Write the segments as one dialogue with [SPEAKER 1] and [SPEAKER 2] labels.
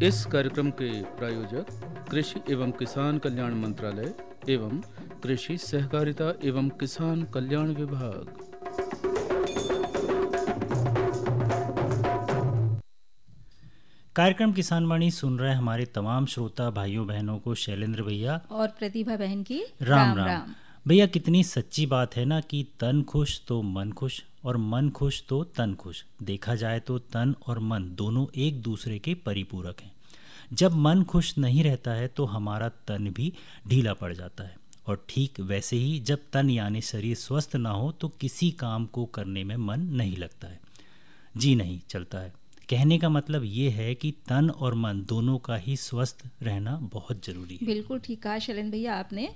[SPEAKER 1] इस कार्यक्रम के प्रायोजक कृषि एवं किसान कल्याण मंत्रालय एवं कृषि सहकारिता एवं किसान कल्याण विभाग।
[SPEAKER 2] कार्यक्रम किसान वाणी सुन रहे हमारे तमाम श्रोता भाइयों बहनों को शैलेंद्र भैया
[SPEAKER 3] और प्रतिभा बहन की
[SPEAKER 2] राम राम। भैया कितनी सच्ची बात है ना कि तन खुश तो मन खुश और मन खुश तो तन खुश। देखा जाए तो तन और मन दोनों एक दूसरे के परिपूरक हैं। जब मन खुश नहीं रहता है तो हमारा तन भी ढीला पड़ जाता है, और ठीक वैसे ही जब तन यानी शरीर स्वस्थ ना हो तो किसी काम को करने में मन नहीं लगता है, जी नहीं चलता है। कहने का मतलब ये है कि तन और मन दोनों का ही स्वस्थ रहना बहुत जरूरी है।
[SPEAKER 3] बिल्कुल ठीक कहा शैलेंद्र भैया आपने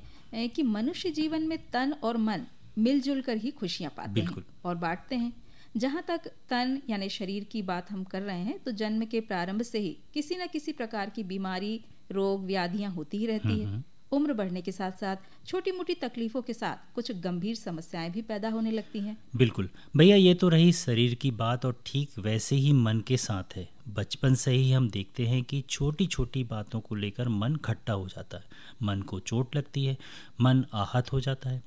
[SPEAKER 3] कि मनुष्य जीवन में तन और मन मिलजुल कर ही खुशियां पाते हैं और बांटते हैं। जहाँ तक तन यानी शरीर की बात हम कर रहे हैं तो जन्म के प्रारंभ से ही किसी न किसी प्रकार की बीमारी, रोग, व्याधियां होती ही रहती है। उम्र बढ़ने के साथ साथ छोटी मोटी तकलीफों के साथ कुछ गंभीर समस्याएं भी पैदा होने लगती हैं।
[SPEAKER 2] बिल्कुल भैया, ये तो रही शरीर की बात, और ठीक वैसे ही मन के साथ है। बचपन से ही हम देखते हैं कि छोटी छोटी बातों को लेकर मन खट्टा हो जाता है, मन को चोट लगती है, मन आहत हो जाता है।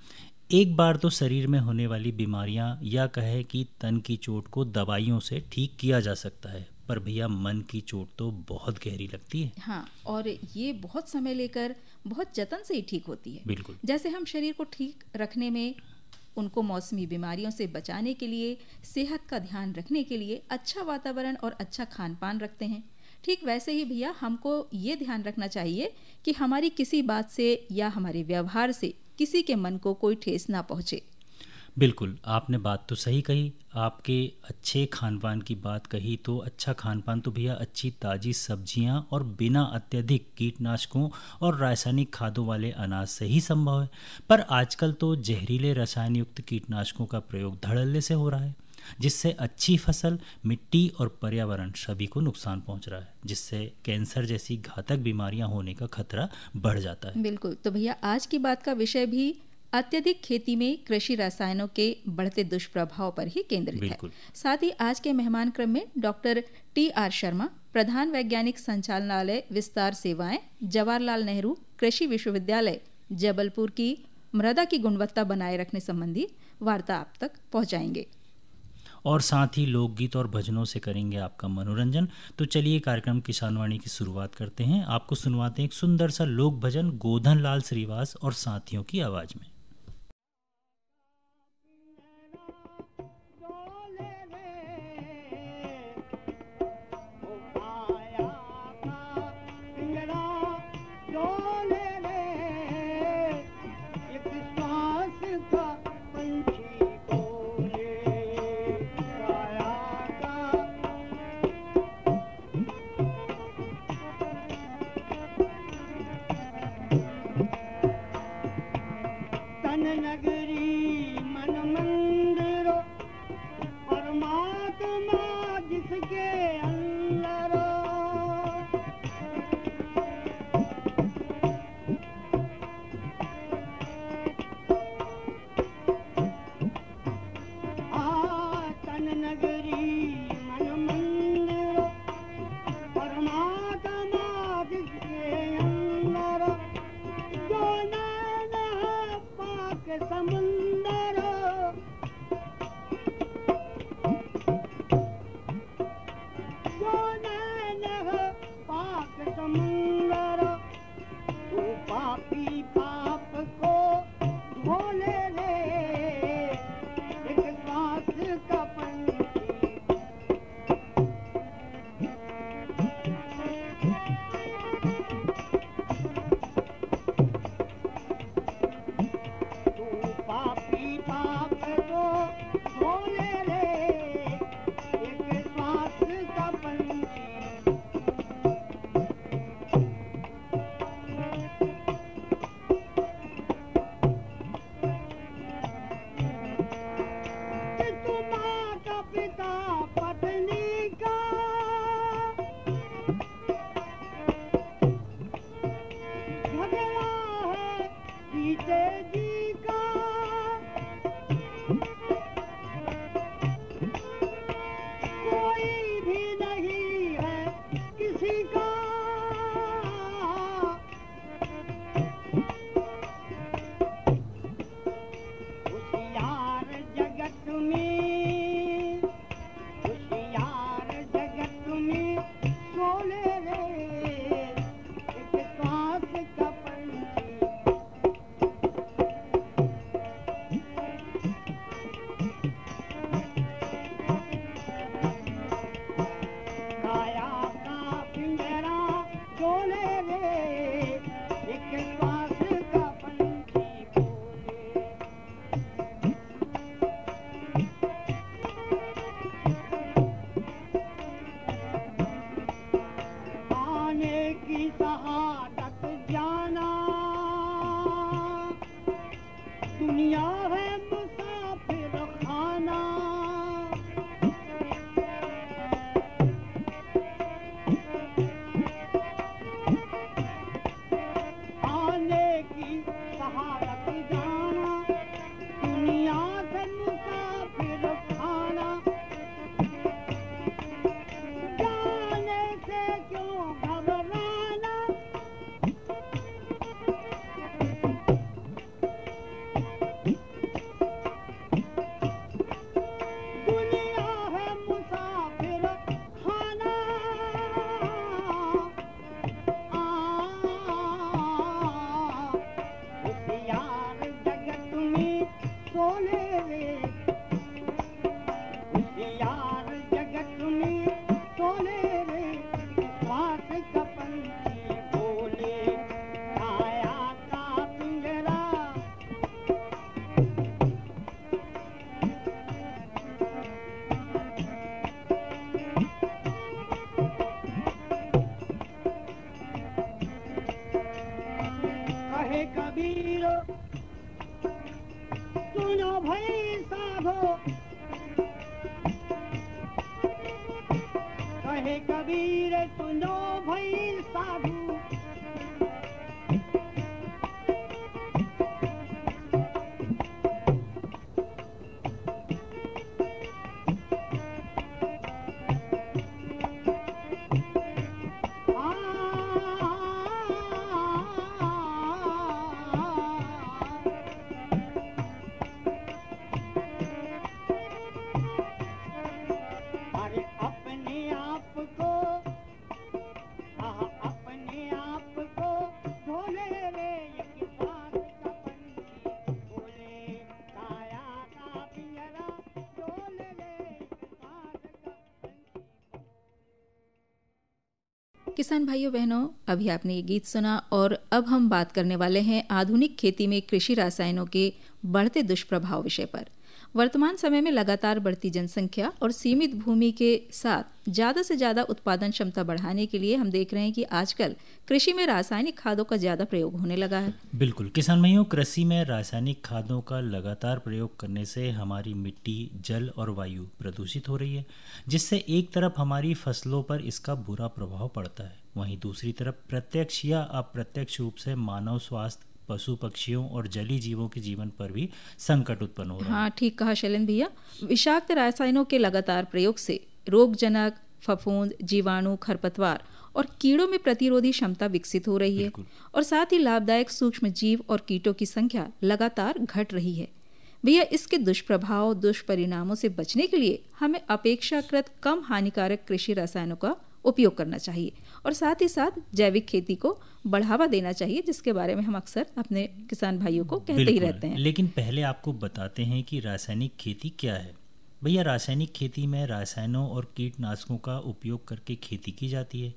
[SPEAKER 2] एक बार तो शरीर में होने वाली बीमारियां या कहे कि तन की चोट को दवाइयों से ठीक किया जा सकता है, पर भैया मन की चोट तो बहुत गहरी लगती है।
[SPEAKER 3] हाँ, और ये बहुत समय लेकर बहुत जतन से ही ठीक होती है।
[SPEAKER 2] बिल्कुल।
[SPEAKER 3] जैसे हम शरीर को ठीक रखने में, उनको मौसमी बीमारियों से बचाने के लिए, सेहत का ध्यान रखने के लिए अच्छा वातावरण और अच्छा खान पान रखते हैं, ठीक वैसे ही भैया हमको ये ध्यान रखना चाहिए कि हमारी किसी बात से या हमारे व्यवहार से किसी के मन को कोई ठेस ना पहुँचे।
[SPEAKER 2] बिल्कुल, आपने बात तो सही कही। आपके अच्छे खान पान की बात कही तो अच्छा खान पान तो भैया अच्छी ताज़ी सब्जियां और बिना अत्यधिक कीटनाशकों और रासायनिक खादों वाले अनाज से ही संभव है। पर आजकल तो जहरीले रसायन युक्त कीटनाशकों का प्रयोग धड़ल्ले से हो रहा है, जिससे अच्छी फसल, मिट्टी और पर्यावरण सभी को नुकसान पहुंच रहा है, जिससे कैंसर जैसी घातक बीमारियां होने का खतरा बढ़ जाता है।
[SPEAKER 3] बिल्कुल, तो भैया आज की बात का विषय भी अत्यधिक खेती में कृषि रसायनों के बढ़ते दुष्प्रभाव पर ही केंद्रित है। साथ ही आज के मेहमान क्रम में डॉक्टर TR शर्मा, प्रधान वैज्ञानिक संचालनालय विस्तार सेवाएं, जवाहरलाल नेहरू कृषि विश्वविद्यालय जबलपुर की मृदा की गुणवत्ता बनाए रखने संबंधी वार्ता आप तक पहुंचाएंगे।
[SPEAKER 2] और साथ ही लोकगीत और भजनों से करेंगे आपका मनोरंजन। तो चलिए कार्यक्रम किसानवाणी की शुरुआत करते हैं। आपको सुनवाते हैं एक सुंदर सा लोक भजन गोधन लाल श्रीवास और साथियों की आवाज में।
[SPEAKER 4] कोई भी नहीं है किसी का दुनिया है मुसाफिर खाना, आने की सहारत जाना, दुनिया से मुसाफिर खाना, जाने से क्यों घबराना, दुनिया है मुसाफिर खाना, होशियार जगत में सोने रे, होशियार जगत में सोने रे, बात का पंछी बोले छाया का पिंजरा, कहे कबीर सुनो भाई साधो, कहे कबीर सुनो भाई साधु, अरे अपने आप को, अपने आप को ढोले रे, एक साथ का पंछी बोले छाया का पिंजरा, ढोले रे एक साथ का पंछी।
[SPEAKER 3] किसान भाइयों बहनों, अभी आपने ये गीत सुना और अब हम बात करने वाले हैं आधुनिक खेती में कृषि रसायनों के बढ़ते दुष्प्रभाव विषय पर। वर्तमान समय में लगातार बढ़ती जनसंख्या और सीमित भूमि के साथ ज़्यादा से ज़्यादा उत्पादन क्षमता बढ़ाने के लिए हम देख रहे हैं कि आजकल कृषि में रासायनिक खादों का ज़्यादा प्रयोग होने लगा है।
[SPEAKER 2] बिल्कुल किसान भाइयों, कृषि में रासायनिक खादों का लगातार प्रयोग करने से हमारी मिट्टी, जल और वायु प्रदूषित हो रही है, जिससे एक तरफ हमारी फसलों पर इसका बुरा प्रभाव पड़ता है, वहीं दूसरी तरफ प्रत्यक्ष या अप्रत्यक्ष रूप से मानव स्वास्थ्य, पशु पक्षियों और जलीय जीवों के जीवन पर भी संकट उत्पन्न हो रहा है।
[SPEAKER 3] हाँ, ठीक कहा शैलेंद्र भैया। विषाक्त रासायनों के लगातार प्रयोग से रोगजनक, फफूंद, जीवाणु, खरपतवार और कीड़ों में प्रतिरोधी क्षमता विकसित हो रही है और साथ ही लाभदायक सूक्ष्म जीव और कीटों की संख्या लगातार घट रही है। भैया, इसके दुष्प्रभाव, दुष्परिणामों से बचने के लिए हमें अपेक्षाकृत कम हानिकारक कृषि रसायनों का उपयोग करना चाहिए और साथ ही साथ जैविक खेती को बढ़ावा देना चाहिए, जिसके बारे में हम अक्सर अपने किसान भाइयों को कहते ही रहते हैं।
[SPEAKER 2] लेकिन पहले आपको बताते हैं कि रासायनिक खेती क्या है। भैया, रासायनिक खेती में रसायनों और कीटनाशकों का उपयोग करके खेती की जाती है।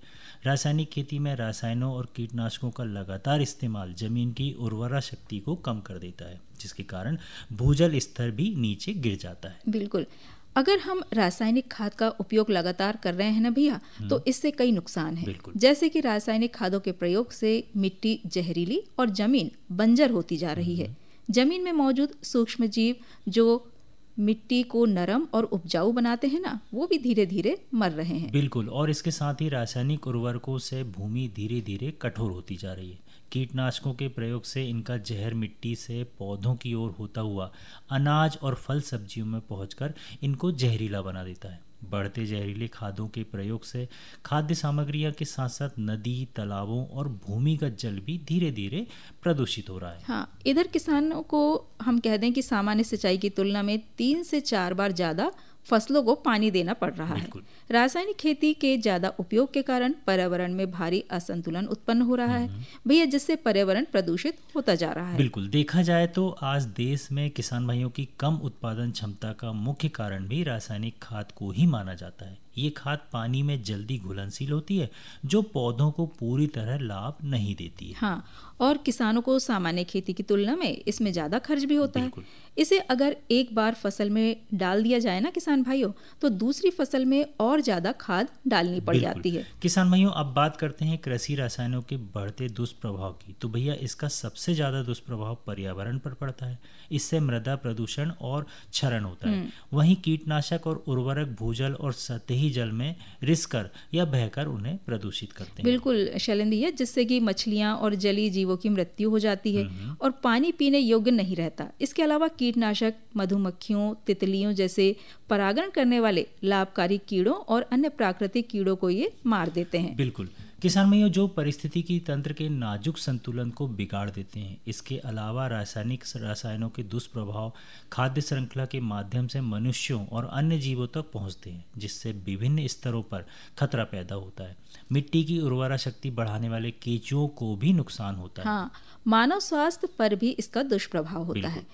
[SPEAKER 2] रासायनिक खेती में रसायनों और कीटनाशकों का लगातार इस्तेमाल जमीन की उर्वरा शक्ति को कम कर देता है, जिसके कारण भूजल स्तर भी नीचे गिर जाता है।
[SPEAKER 3] बिल्कुल, अगर हम रासायनिक खाद का उपयोग लगातार कर रहे हैं ना भैया, तो इससे कई नुकसान हैं। जैसे कि रासायनिक खादों के प्रयोग से मिट्टी जहरीली और जमीन बंजर होती जा रही है। जमीन में मौजूद सूक्ष्म जीव जो मिट्टी को नरम और उपजाऊ बनाते हैं ना, वो भी धीरे धीरे मर रहे हैं।
[SPEAKER 2] बिल्कुल, और इसके साथ ही रासायनिक उर्वरकों से भूमि धीरे धीरे कठोर होती जा रही है। कीटनाशकों के प्रयोग से इनका जहर मिट्टी से पौधों की ओर होता हुआ अनाज और फल सब्जियों में पहुंचकर इनको जहरीला बना देता है। बढ़ते जहरीले खादों के प्रयोग से खाद्य सामग्रियों के साथ साथ नदी, तालाबों और भूमिगत जल भी धीरे धीरे प्रदूषित हो रहा है।
[SPEAKER 3] हाँ, इधर किसानों को हम कह दें कि सामान्य सिंचाई की तुलना में 3 से 4 बार ज़्यादा फसलों को पानी देना पड़ रहा है। रासायनिक खेती के ज़्यादा उपयोग के कारण पर्यावरण में भारी असंतुलन उत्पन्न हो रहा है भैया, जिससे पर्यावरण प्रदूषित होता जा रहा है।
[SPEAKER 2] बिल्कुल, देखा जाए तो आज देश में किसान भाइयों की कम उत्पादन क्षमता का मुख्य कारण भी रासायनिक खाद को ही माना जाता है। ये खाद पानी में जल्दी घुलनशील होती है, जो पौधों को पूरी तरह लाभ नहीं देती है।
[SPEAKER 3] हाँ, और किसानों को सामान्य खेती की तुलना में इसमें ज़्यादा खर्च भी होता है। इसे अगर एक बार फसल में डाल दिया जाए ना किसान भाइयों, तो दूसरी फसल में और ज़्यादा खाद डालनी पड़ जाती है।
[SPEAKER 2] किसान भाइयों, अब बात करते हैं कृषि रसायनों के बढ़ते दुष्प्रभाव की। तो भैया, इसका सबसे ज़्यादा दुष्प्रभाव पर्यावरण पर पड़ता है। इससे मृदा प्रदूषण और क्षरण होता है। वहीं कीटनाशक और उर्वरक भूजल और सतही जल में रिस कर या बहकर उन्हें प्रदूषित करते हैं।
[SPEAKER 3] बिल्कुल शैलेंद्र, जिससे कि मछलियाँ और जलीय जीवों की मृत्यु हो जाती है और पानी पीने योग्य नहीं रहता। इसके अलावा कीटनाशक मधुमक्खियों, तितलियों जैसे परागण करने वाले लाभकारी कीड़ों और अन्य प्राकृतिक कीड़ों को ये मार देते हैं।
[SPEAKER 2] बिल्कुल किसान भाइयों, जो परिस्थितिकी तंत्र के नाजुक संतुलन को बिगाड़ देते हैं। इसके अलावा रासायनिक रसायनों के दुष्प्रभाव खाद्य श्रृंखला के माध्यम से मनुष्यों और अन्य जीवों तक पहुंचते हैं, जिससे विभिन्न स्तरों पर खतरा पैदा होता है। मिट्टी की उर्वरा शक्ति बढ़ाने वाले केंचुओं को भी नुकसान होता है।
[SPEAKER 3] हाँ, मानव स्वास्थ्य पर भी इसका दुष्प्रभाव होता है।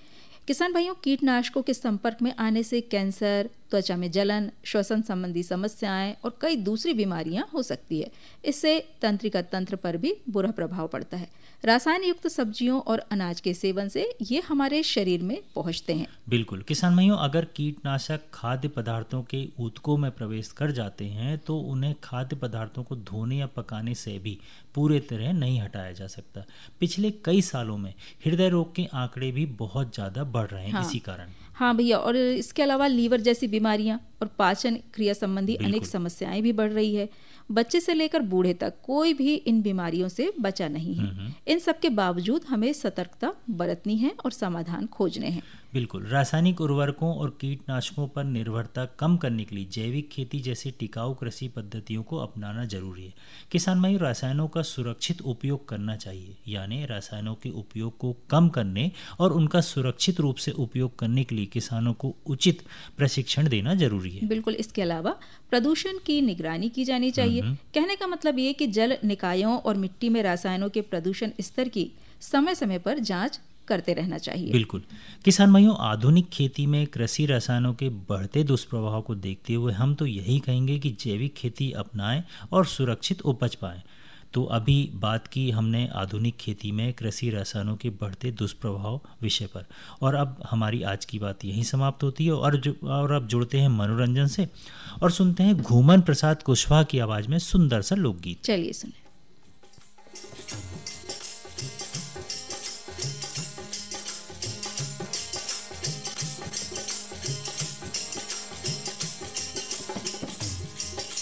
[SPEAKER 3] किसान भाइयों, कीटनाशकों के संपर्क में आने से कैंसर, त्वचा में जलन, श्वसन संबंधी समस्याएं और कई दूसरी बीमारियां हो सकती है। इससे तंत्रिका तंत्र पर भी बुरा प्रभाव पड़ता है। रासायन युक्त सब्जियों और अनाज के सेवन से ये हमारे शरीर में पहुंचते हैं।
[SPEAKER 2] बिल्कुल किसान भाइयों, अगर कीटनाशक खाद्य पदार्थों के ऊतकों में प्रवेश कर जाते हैं तो उन्हें खाद्य पदार्थों को धोने या पकाने से भी पूरे तरह नहीं हटाया जा सकता। पिछले कई सालों में हृदय रोग के आंकड़े भी बहुत ज़्यादा बढ़ रहे हैं इसी कारण।
[SPEAKER 3] हाँ भैया, और इसके अलावा लीवर जैसी बीमारियां और पाचन क्रिया संबंधी अनेक समस्याएं भी बढ़ रही है। बच्चे से लेकर बूढ़े तक कोई भी इन बीमारियों से बचा नहीं है। इन सब के बावजूद हमें सतर्कता बरतनी है और समाधान खोजने हैं।
[SPEAKER 2] बिल्कुल, रासायनिक उर्वरकों और कीटनाशकों पर निर्भरता कम करने के लिए जैविक खेती जैसी टिकाऊ कृषि पद्धतियों को अपनाना जरूरी है। किसान भाई, रसायनों का सुरक्षित उपयोग करना चाहिए, यानी रसायनों के उपयोग को कम करने और उनका सुरक्षित रूप से उपयोग करने के लिए किसानों को उचित प्रशिक्षण देना जरूरी है।
[SPEAKER 3] बिल्कुल, इसके अलावा प्रदूषण की निगरानी की जानी चाहिए। कहने का मतलब ये कि जल निकायों और मिट्टी में रसायनों के प्रदूषण स्तर की समय समय पर जांच करते रहना चाहिए।
[SPEAKER 2] बिल्कुल किसान भाइयों, आधुनिक खेती में कृषि रसायनों के बढ़ते दुष्प्रभाव को देखते हुए हम तो यही कहेंगे कि जैविक खेती अपनाएं और सुरक्षित उपज पाएं। तो अभी बात की हमने आधुनिक खेती में कृषि रसायनों के बढ़ते दुष्प्रभाव विषय पर, और अब हमारी आज की बात यहीं समाप्त होती है और अब जुड़ते हैं मनोरंजन से और सुनते हैं घूमन प्रसाद कुशवाहा की आवाज़ में सुंदर सा लोकगीत।
[SPEAKER 3] चलिए सुने।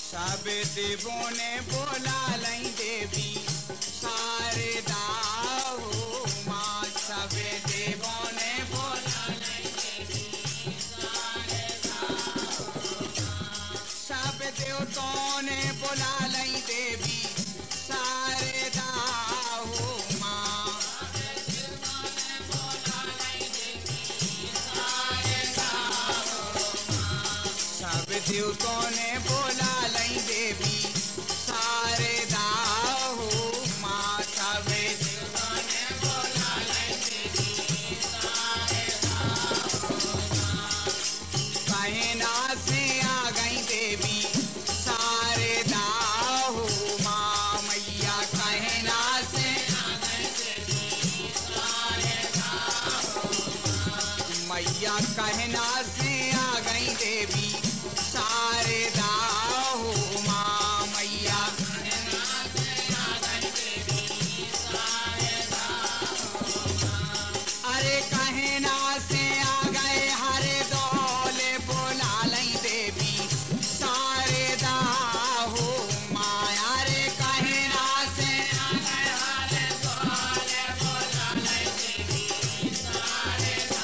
[SPEAKER 4] सब देवों ने बोला लई देवी शारदा हो माँ। सब देवों ने बोला लई देवी शारदा हो माँ। सब देवताओं ने बोला लई देवी शारदा हो माँ। सब देवताओं ने बोला लई देवी शारदा हो माँ। सब देवताओं ने बोला लई देवी शारदा हो माँ। कहना से आ गई देवी शारदा हो माँ। मैया कहना से आ गई देवी शारदा हो माँ। मैया कहना से आ गई देवी शारदा हो माँ। मैया कहना से आ गई देवी शारदा हो माँ। अरे कहना से आ गए हरे दौले बोला लई देवी शारदा हो माँ। अरे कहना से आ गए हरे दौले बोला लई देवी शारदा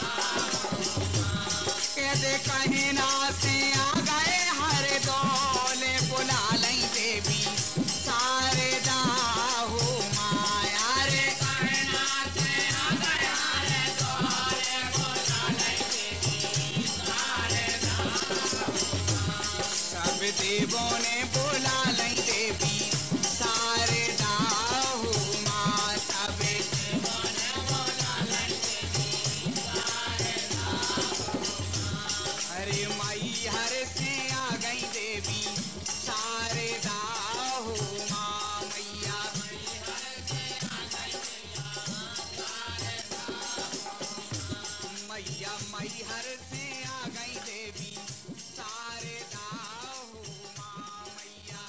[SPEAKER 4] हो माँ। कहते कहना से आ गए हरे दौले बोला लई देवी शारदा हो माँ। अरे कहना से आ गए हरे दौले बोला लई देवी शारदा हो माँ। सब देवों ने बोला लई देवी शारदा हो माँ। सब देवों ने बोला लई देवी शारदा हो माँ। अरे माई हर से आ गई देवी
[SPEAKER 5] मैया मैहर से आ गई देवी शारदा हो माँ मैया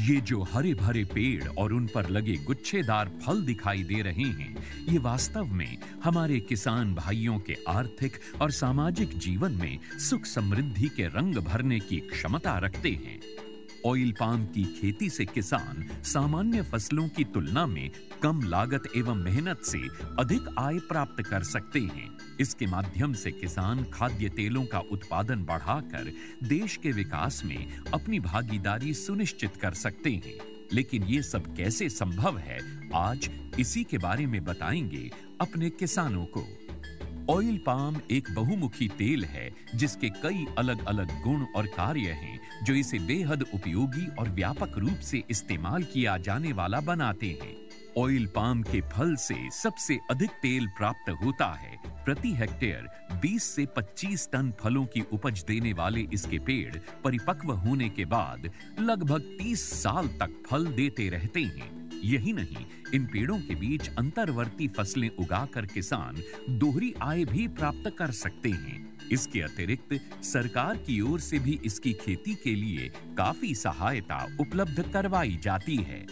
[SPEAKER 6] ये जो हरे भरे पेड़ और उन पर लगे गुच्छेदार फल दिखाई दे रहे हैं, ये वास्तव में हमारे किसान भाइयों के आर्थिक और सामाजिक जीवन में सुख समृद्धि के रंग भरने की क्षमता रखते हैं। ऑयल पाम की खेती से किसान सामान्य फसलों की तुलना में कम लागत एवं मेहनत से अधिक आय प्राप्त कर सकते हैं। इसके माध्यम से किसान खाद्य तेलों का उत्पादन बढ़ाकर देश के विकास में अपनी भागीदारी सुनिश्चित कर सकते हैं। लेकिन ये सब कैसे संभव है, आज इसी के बारे में बताएंगे अपने किसानों को। ऑयल पाम एक बहुमुखी तेल है जिसके कई अलग अलग गुण और कार्य हैं जो इसे बेहद उपयोगी और व्यापक रूप से इस्तेमाल किया जाने वाला बनाते हैं। ऑयल पाम के फल से सबसे अधिक तेल प्राप्त होता है। प्रति हेक्टेयर 20 से 25 टन फलों की उपज देने वाले इसके पेड़ परिपक्व होने के बाद लगभग 30 साल तक फल देते रहते हैं। यही नहीं, इन पेड़ों के बीच अंतर्वर्ती फसलें उगाकर किसान दोहरी आय भी प्राप्त कर सकते हैं। इसके अतिरिक्त सरकार की ओर से भी इसकी खेती के लिए काफी सहायता उपलब्ध करवाई जाती है।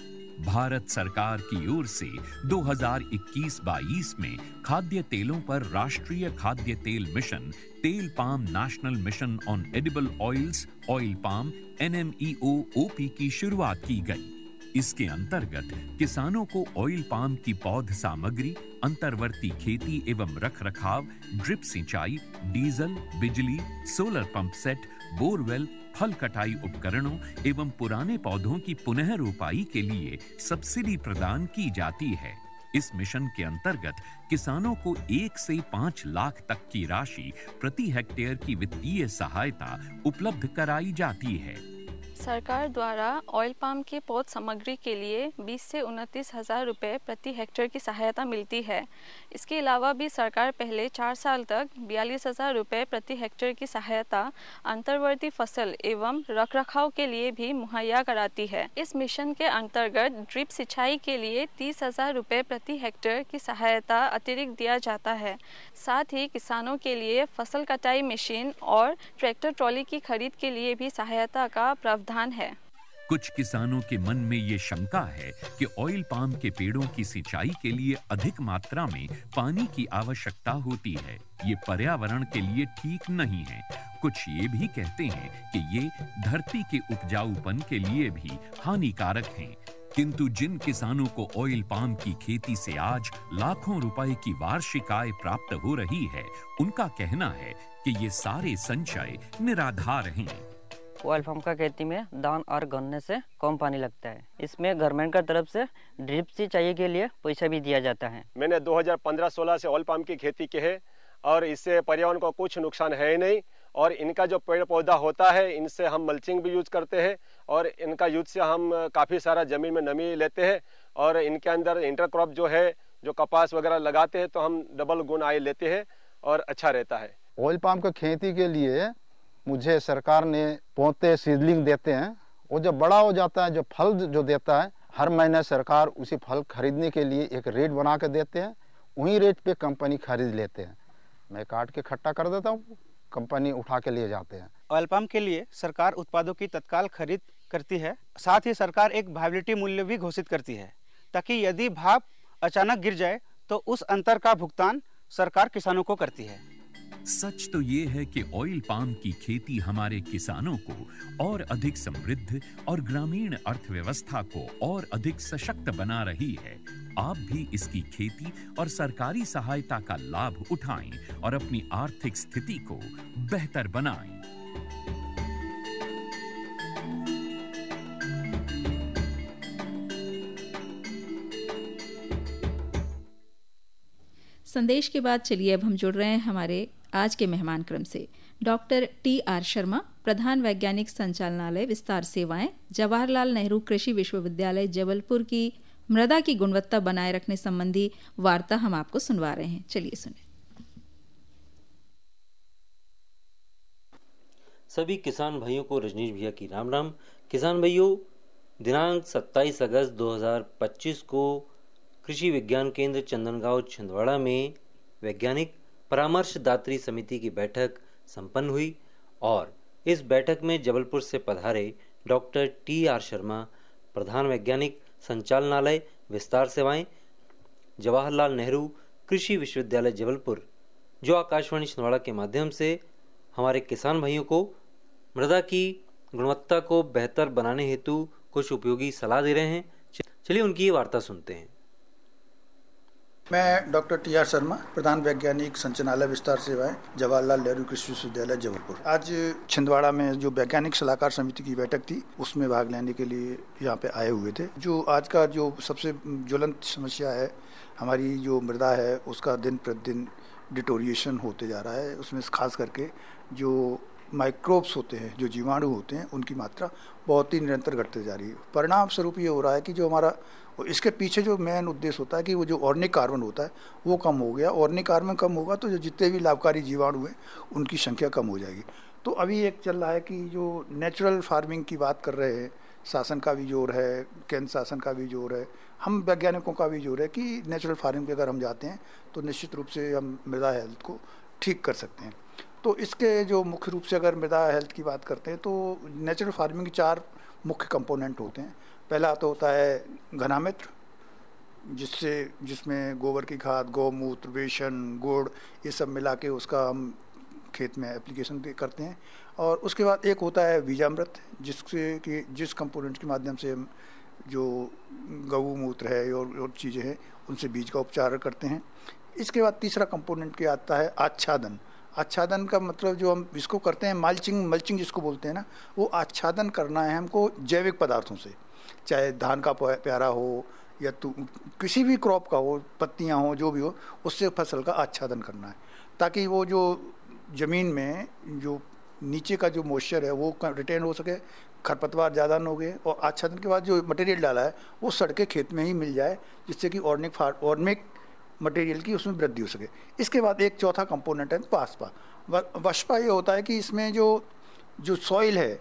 [SPEAKER 6] भारत सरकार की ओर से 2021-22 में खाद्य तेलों पर राष्ट्रीय खाद्य तेल मिशन, तेल palm national mission on edible oils, oil palm NMEO-OP की शुरुआत की गई। इसके अंतर्गत किसानों को ऑयल पाम की पौध सामग्री, अंतर्वर्ती खेती एवं रखरखाव, ड्रिप सिंचाई, डीजल, बिजली, सोलर पंप सेट, बोरवेल, फल कटाई उपकरणों एवं पुराने पौधों की पुनः रोपाई के लिए सब्सिडी प्रदान की जाती है। इस मिशन के अंतर्गत किसानों को 1 से 5 लाख तक की राशि प्रति हेक्टेयर की वित्तीय सहायता उपलब्ध कराई जाती है।
[SPEAKER 7] सरकार द्वारा ऑयल पाम की पौध सामग्री के लिए 20 से 29 हज़ार रुपये प्रति हेक्टेयर की सहायता मिलती है। इसके अलावा भी सरकार पहले 4 साल तक 42,000 रुपये प्रति हेक्टेयर की सहायता अंतर्वर्ती फसल एवं रखरखाव के लिए भी मुहैया कराती है। इस मिशन के अंतर्गत ड्रिप सिंचाई के लिए 30,000 रुपये प्रति हेक्टेयर की सहायता अतिरिक्त दिया जाता है। साथ ही किसानों के लिए फसल कटाई मशीन और ट्रैक्टर ट्रॉली की खरीद के लिए भी सहायता का प्रावधान है।
[SPEAKER 6] कुछ किसानों के मन में ये शंका है कि ऑयल पाम के पेड़ों की सिंचाई के लिए अधिक मात्रा में पानी की आवश्यकता होती है। ये पर्यावरण के लिए ठीक नहीं है। कुछ ये भी कहते हैं कि ये धरती के उपजाऊपन के लिए भी हानिकारक हैं। किंतु जिन किसानों को ऑयल पाम की खेती से आज लाखों रुपए की वार्षिक आय प्राप्त हो रही है, उनका कहना है कि ये सारे संचय निराधार हैं।
[SPEAKER 8] ऑयल पाम का खेती में धान और गन्ने से कम पानी लगता है। इसमें गवर्नमेंट का तरफ से ड्रिप सिंचाई के लिए पैसा भी दिया जाता है।
[SPEAKER 9] मैंने 2015-16 से ऑयल पाम की खेती की है और इससे पर्यावरण को कुछ नुकसान है ही नहीं। और इनका जो पेड़ पौधा होता है, इनसे हम मल्चिंग भी यूज करते हैं और इनका यूज से हम काफ़ी सारा ज़मीन में नमी लेते हैं। और इनके अंदर इंटरक्रॉप जो है, जो कपास वगैरह लगाते हैं, तो हम डबल गुण आय लेते हैं और अच्छा रहता है।
[SPEAKER 10] ऑयल पाम की खेती के लिए मुझे सरकार ने पौधे सीडलिंग देते हैं। वो जब बड़ा हो जाता है, जो फल जो देता है, हर महीने सरकार उसी फल खरीदने के लिए एक रेट बना के देते हैं। वही रेट पे कंपनी खरीद लेते हैं। मैं काट के इकट्ठा कर देता हूँ, कंपनी उठा के लिए जाते हैं।
[SPEAKER 11] ऑयल पाम के लिए सरकार उत्पादों की तत्काल खरीद करती है। साथ ही सरकार एक वायबिलिटी मूल्य भी घोषित करती है, ताकि यदि भाव अचानक गिर जाए तो उस अंतर का भुगतान सरकार किसानों को करती है।
[SPEAKER 6] सच तो ये है कि ऑयल पाम की खेती हमारे किसानों को और अधिक समृद्ध और ग्रामीण अर्थव्यवस्था को और अधिक सशक्त बना रही है। आप भी इसकी खेती और सरकारी सहायता का लाभ उठाएं और अपनी आर्थिक स्थिति को बेहतर बनाएं।
[SPEAKER 3] संदेश के बाद चलिए अब हम जुड़ रहे हैं हमारे आज के मेहमान क्रम से। डॉक्टर TR शर्मा, प्रधान वैज्ञानिक संचालनालय विस्तार सेवाएं, जवाहरलाल नेहरू कृषि विश्वविद्यालय जबलपुर की मृदा की गुणवत्ता बनाए रखने संबंधी वार्ता हम आपको सुनवा रहे हैं। चलिए सुने।
[SPEAKER 12] सभी किसान भाइयों को रजनीश भैया की राम राम। किसान भाइयों, दिनांक 27 अगस्त 2025 को कृषि विज्ञान केंद्र चंदनगांव छिंदवाड़ा में वैज्ञानिक परामर्शदात्री समिति की बैठक संपन्न हुई और इस बैठक में जबलपुर से पधारे डॉक्टर TR शर्मा, प्रधान वैज्ञानिक, संचालनालय विस्तार सेवाएं, जवाहरलाल नेहरू कृषि विश्वविद्यालय जबलपुर, जो आकाशवाणी छिंदवाड़ा के माध्यम से हमारे किसान भाइयों को मृदा की गुणवत्ता को बेहतर बनाने हेतु कुछ उपयोगी सलाह दे रहे हैं। चलिए उनकी ये वार्ता सुनते हैं।
[SPEAKER 13] मैं डॉक्टर TR शर्मा, प्रधान वैज्ञानिक, संचालनालय विस्तार सेवाएं, जवाहरलाल नेहरू कृषि विश्वविद्यालय जबलपुर। आज छिंदवाड़ा में जो वैज्ञानिक सलाहकार समिति की बैठक थी उसमें भाग लेने के लिए यहाँ पे आए हुए थे। जो आज का जो सबसे ज्वलंत समस्या है, हमारी जो मृदा है उसका दिन प्रतिदिन डिटोरिएशन होते जा रहा है। उसमें खास करके जो माइक्रोब्स होते हैं, जो जीवाणु होते हैं, उनकी मात्रा बहुत ही निरंतर घटते जा रही है। परिणाम स्वरूप ये हो रहा है कि जो हमारा, इसके पीछे जो मेन उद्देश्य होता है कि वो जो ऑर्गेनिक कार्बन होता है वो कम हो गया। ऑर्गेनिक कार्बन कम होगा तो जो जितने भी लाभकारी जीवाणु हैं उनकी संख्या कम हो जाएगी। तो अभी एक चल रहा है कि जो नेचुरल फार्मिंग की बात कर रहे हैं, शासन का भी जोर है, केंद्र शासन का भी जोर है, हम वैज्ञानिकों का भी जोर है कि नेचुरल फार्मिंग पे अगर हम जाते हैं तो निश्चित रूप से हम मृदा हेल्थ को ठीक कर सकते हैं। तो इसके जो मुख्य रूप से अगर मृदा हेल्थ की बात करते हैं तो नेचुरल फार्मिंग के 4 मुख्य कंपोनेंट होते हैं। पहला तो होता है घनामित्र, जिसमें गोबर की खाद, गौमूत्र, बेसन, गुड़, ये सब मिला के उसका हम खेत में एप्लीकेशन करते हैं। और उसके बाद एक होता है बीजामृत, जिस कंपोनेंट के माध्यम से हम जो गौमूत्र है और चीज़ें हैं उनसे बीज का उपचार करते हैं। इसके बाद तीसरा कंपोनेंट के आता है आच्छादन। आच्छादन का मतलब जो हम इसको करते हैं, मल्चिंग जिसको बोलते हैं ना, वो आच्छादन करना है हमको जैविक पदार्थों से, चाहे धान का प्यारा हो या किसी भी क्रॉप का हो, पत्तियां हो, जो भी हो, उससे फसल का आच्छादन करना है ताकि वो जो ज़मीन में जो नीचे का जो मॉइस्चर है वो रिटेन हो सके, खरपतवार ज़्यादा न हो गए, और आच्छादन के बाद जो मटेरियल डाला है वो सड़के खेत में ही मिल जाए, जिससे कि ऑर्गेनिक मटेरियल की उसमें वृद्धि हो सके। इसके बाद एक चौथा कंपोनेंट है वाष्पा। वाष्पा ये होता है कि इसमें जो सॉइल है,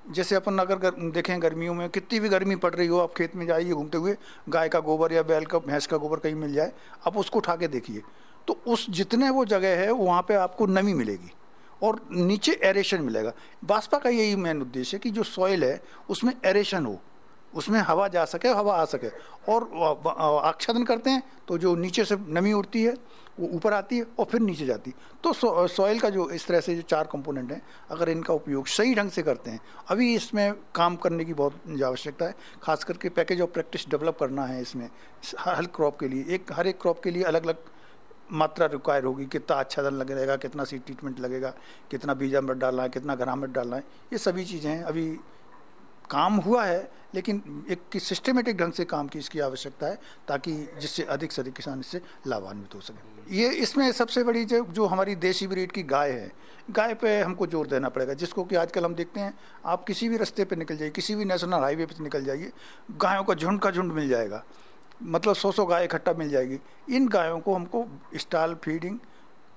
[SPEAKER 13] जैसे अपन अगर देखें गर्मियों में कितनी भी गर्मी पड़ रही हो, आप खेत में जाइए घूमते हुए, गाय का गोबर या बैल का, भैंस का गोबर कहीं मिल जाए, आप उसको उठा के देखिए तो उस जितने वो जगह है वहाँ पे आपको नमी मिलेगी और नीचे एरेशन मिलेगा। वाष्पा का यही मेन उद्देश्य है कि जो सॉइल है उसमें एरेशन हो, उसमें हवा जा सके, हवा आ सके। और आच्छादन करते हैं तो जो नीचे से नमी उड़ती है वो ऊपर आती है और फिर नीचे जाती है। तो सॉइल का जो इस तरह से जो 4 कंपोनेंट हैं, अगर इनका उपयोग सही ढंग से करते हैं, अभी इसमें काम करने की बहुत आवश्यकता है। खास करके पैकेज ऑफ प्रैक्टिस डेवलप करना है इसमें हर क्रॉप के लिए। हर एक क्रॉप के लिए अलग अलग मात्रा रिक्वायर होगी, कितना आच्छादन लगेगा, कितना सीड ट्रीटमेंट लगेगा, कितना बीजामृत डालना है, कितना घनामृत डालना है, ये सभी चीज़ें हैं। अभी काम हुआ है लेकिन एक सिस्टमेटिक ढंग से काम की इसकी आवश्यकता है ताकि जिससे अधिक से अधिक किसान इससे लाभान्वित हो सके। ये इसमें सबसे बड़ी जो हमारी देसी ब्रीड की गाय है, गाय पे हमको जोर देना पड़ेगा, जिसको कि आजकल हम देखते हैं, आप किसी भी रास्ते पे निकल जाइए, किसी भी नेशनल हाईवे पे निकल जाइए, गायों का झुंड मिल जाएगा, मतलब 100 गाय इकट्ठा मिल जाएगी। इन गायों को हमको स्टॉल फीडिंग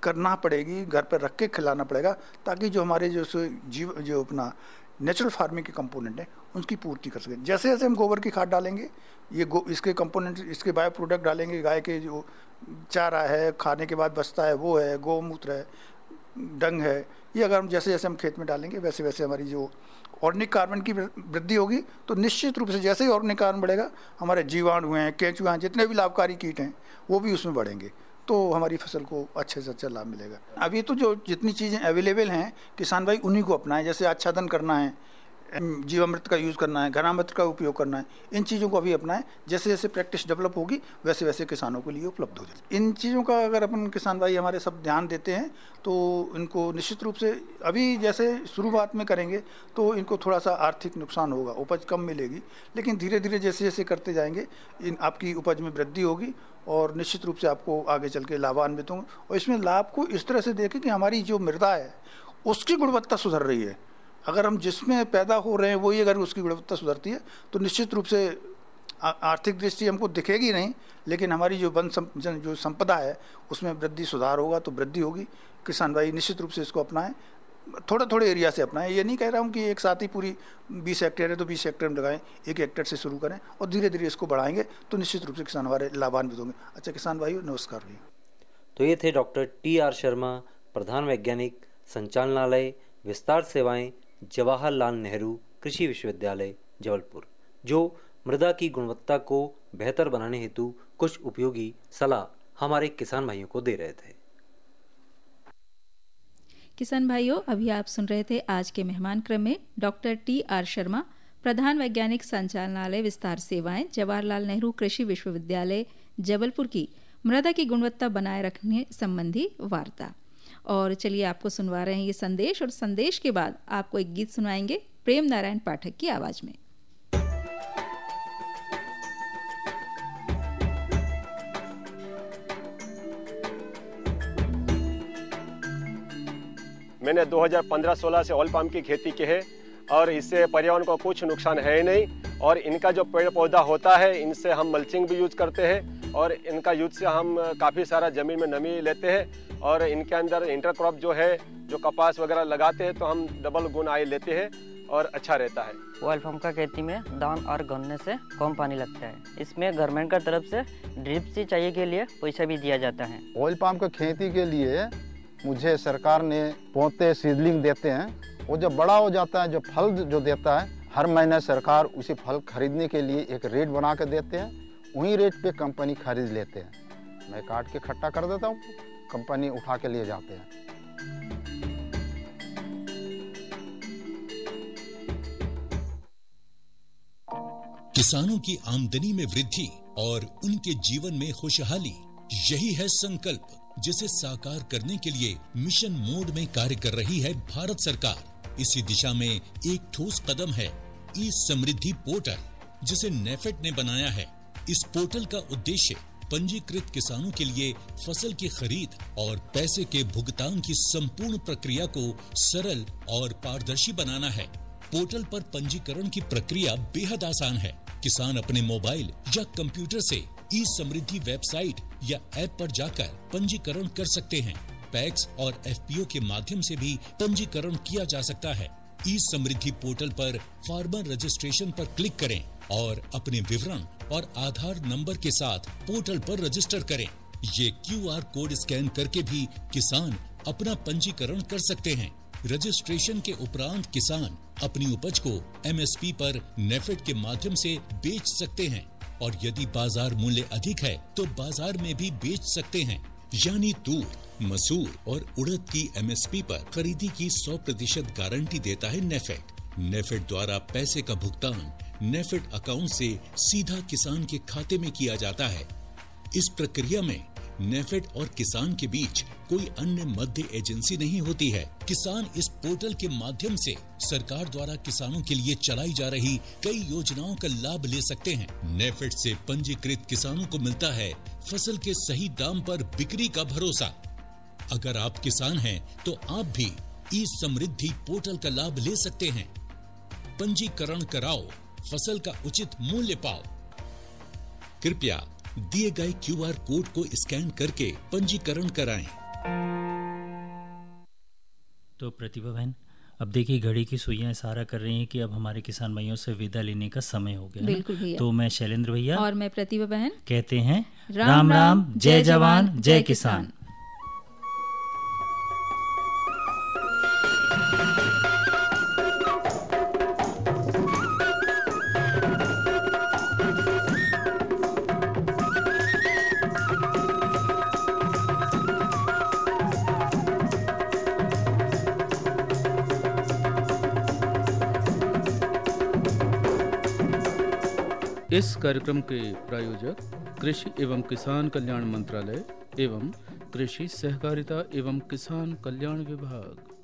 [SPEAKER 13] करना पड़ेगी, घर पर रख के खिलाना पड़ेगा ताकि जो हमारे जो अपना नेचुरल फार्मिंग के कंपोनेंट हैं उनकी पूर्ति कर सकें। जैसे जैसे हम गोबर की खाद डालेंगे, इसके कंपोनेंट, इसके बायो प्रोडक्ट डालेंगे, गाय के जो चारा है, खाने के बाद बचता है वो है, गौमूत्र है, डंग है, ये अगर हम जैसे जैसे हम खेत में डालेंगे वैसे वैसे हमारी जो ऑर्गेनिक कार्बन की वृद्धि होगी। तो निश्चित रूप से जैसे ही ऑर्गेनिक कार्बन बढ़ेगा, हमारे जीवाणु हैं, केंचुआ हैं, जितने भी लाभकारी कीट हैं वो भी उसमें बढ़ेंगे, तो हमारी फसल को अच्छे से अच्छा लाभ मिलेगा। अभी तो जो जितनी चीज़ें अवेलेबल हैं, किसान भाई उन्हीं को अपनाएं। जैसे आच्छादन करना है, जीवामृत का यूज़ करना है, घनामृत का उपयोग करना है, इन चीज़ों को अभी अपनाएं। जैसे जैसे प्रैक्टिस डेवलप होगी वैसे वैसे किसानों के लिए उपलब्ध हो जाए। इन चीज़ों का अगर अपन किसान भाई हमारे सब ध्यान देते हैं तो इनको निश्चित रूप से, अभी जैसे शुरुआत में करेंगे तो इनको थोड़ा सा आर्थिक नुकसान होगा, उपज कम मिलेगी, लेकिन धीरे धीरे जैसे जैसे करते जाएंगे आपकी उपज में वृद्धि होगी और निश्चित रूप से आपको आगे चल के लाभान्वित होंगे। और इसमें लाभ को इस तरह से देखें कि हमारी जो मृदा है उसकी गुणवत्ता सुधर रही है। अगर हम जिसमें पैदा हो रहे हैं वही अगर उसकी गुणवत्ता सुधरती है तो निश्चित रूप से आर्थिक दृष्टि हमको दिखेगी नहीं, लेकिन हमारी जो जो संपदा है उसमें वृद्धि सुधार होगा, तो वृद्धि होगी। किसान भाई निश्चित रूप से इसको अपनाएं। थोड़ा थोड़े एरिया से अपनाएं। ये नहीं कह रहा हूँ कि एक साथ ही पूरी 20 हेक्टेयर है तो 20 हेक्टेयर में लगाएं, 1 हेक्टेयर से शुरू करें और धीरे धीरे इसको बढ़ाएंगे तो निश्चित रूप से किसान हमारे लाभान्वित होंगे। अच्छा किसान भाइयों नमस्कार भाई।
[SPEAKER 12] तो ये थे डॉक्टर TR शर्मा, प्रधान वैज्ञानिक, संचालनालय विस्तार सेवाएं, जवाहरलाल नेहरू कृषि विश्वविद्यालय जबलपुर, जो मृदा की गुणवत्ता को बेहतर बनाने हेतु कुछ उपयोगी सलाह हमारे किसान भाइयों को दे रहे थे।
[SPEAKER 3] किसान भाइयों, अभी आप सुन रहे थे आज के मेहमान क्रम में डॉक्टर TR शर्मा, प्रधान वैज्ञानिक, संचालनालय विस्तार सेवाएं, जवाहरलाल नेहरू कृषि विश्वविद्यालय जबलपुर की मृदा की गुणवत्ता बनाए रखने संबंधी वार्ता। और चलिए आपको सुनवा रहे हैं ये संदेश, और संदेश के बाद आपको एक गीत सुनाएंगे प्रेम नारायण पाठक की आवाज में।
[SPEAKER 9] मैंने 2015-16 से ऑयल पाम की खेती की है और इससे पर्यावरण को कुछ नुकसान है ही नहीं। और इनका जो पेड़ पौधा होता है इनसे हम मल्चिंग भी यूज करते हैं और इनका यूज से हम काफ़ी सारा ज़मीन में नमी लेते हैं। और इनके अंदर इंटरक्रॉप जो है, जो कपास वगैरह लगाते हैं तो हम डबल गुण आय लेते हैं और अच्छा रहता है।
[SPEAKER 8] ऑयल पाम का खेती में धान और गन्ने से कम पानी लगता है। इसमें गवर्नमेंट का तरफ से ड्रिप सिंचाई के लिए पैसा भी दिया जाता है।
[SPEAKER 10] ऑयल पाम की खेती के लिए मुझे सरकार ने पौधे सीडलिंग देते हैं। वो जब बड़ा हो जाता है, जो फल जो देता है, हर महीने सरकार उसी फल खरीदने के लिए एक रेट बना के देते हैं। वही रेट पे कंपनी खरीद लेते हैं। मैं काट के इकट्ठा कर देता हूँ, कंपनी उठा के लिए जाते हैं।
[SPEAKER 14] किसानों की आमदनी में वृद्धि और उनके जीवन में खुशहाली, यही है संकल्प जिसे साकार करने के लिए मिशन मोड में कार्य कर रही है भारत सरकार। इसी दिशा में एक ठोस कदम है ई समृद्धि पोर्टल, जिसे नेफेड ने बनाया है। इस पोर्टल का उद्देश्य पंजीकृत किसानों के लिए फसल की खरीद और पैसे के भुगतान की संपूर्ण प्रक्रिया को सरल और पारदर्शी बनाना है। पोर्टल पर पंजीकरण की प्रक्रिया बेहद आसान है। किसान अपने मोबाइल या कंप्यूटर से ई समृद्धि वेबसाइट या ऐप पर जाकर पंजीकरण कर सकते हैं। पैक्स और एफपीओ के माध्यम से भी पंजीकरण किया जा सकता है। ई समृद्धि पोर्टल पर फार्मर रजिस्ट्रेशन पर क्लिक करें और अपने विवरण और आधार नंबर के साथ पोर्टल पर रजिस्टर करें। ये QR कोड स्कैन करके भी किसान अपना पंजीकरण कर सकते हैं। रजिस्ट्रेशन के उपरांत किसान अपनी उपज को MSP पर नेफेड के माध्यम से बेच सकते हैं और यदि बाजार मूल्य अधिक है तो बाजार में भी बेच सकते हैं। यानी तूर, मसूर और उड़द की MSP पर खरीदी की 100% गारंटी देता है नेफेड। नेफेड द्वारा पैसे का भुगतान नेफेड अकाउंट से सीधा किसान के खाते में किया जाता है। इस प्रक्रिया में नेफेड और किसान के बीच कोई अन्य मध्य एजेंसी नहीं होती है। किसान इस पोर्टल के माध्यम से सरकार द्वारा किसानों के लिए चलाई जा रही कई योजनाओं का लाभ ले सकते हैं। नेफेड से पंजीकृत किसानों को मिलता है फसल के सही दाम पर बिक्री का भरोसा। अगर आप किसान हैं तो आप भी ई समृद्धि पोर्टल का लाभ ले सकते हैं। पंजीकरण कराओ, फसल का उचित मूल्य पाओ। कृपया दिए गए QR कोड को स्कैन करके पंजीकरण कराएं।
[SPEAKER 2] तो प्रतिभा बहन, अब देखिए घड़ी की सुइयां इशारा कर रही हैं कि अब हमारे किसान भाइयों से विदा लेने का समय हो गया।
[SPEAKER 3] बिल्कुल भैया।
[SPEAKER 2] तो मैं शैलेंद्र भैया
[SPEAKER 3] और मैं प्रतिभा बहन
[SPEAKER 2] कहते हैं राम राम, जय जवान जय किसान।
[SPEAKER 1] इस कार्यक्रम के प्रायोजक कृषि एवं किसान कल्याण मंत्रालय एवं कृषि सहकारिता एवं किसान कल्याण विभाग।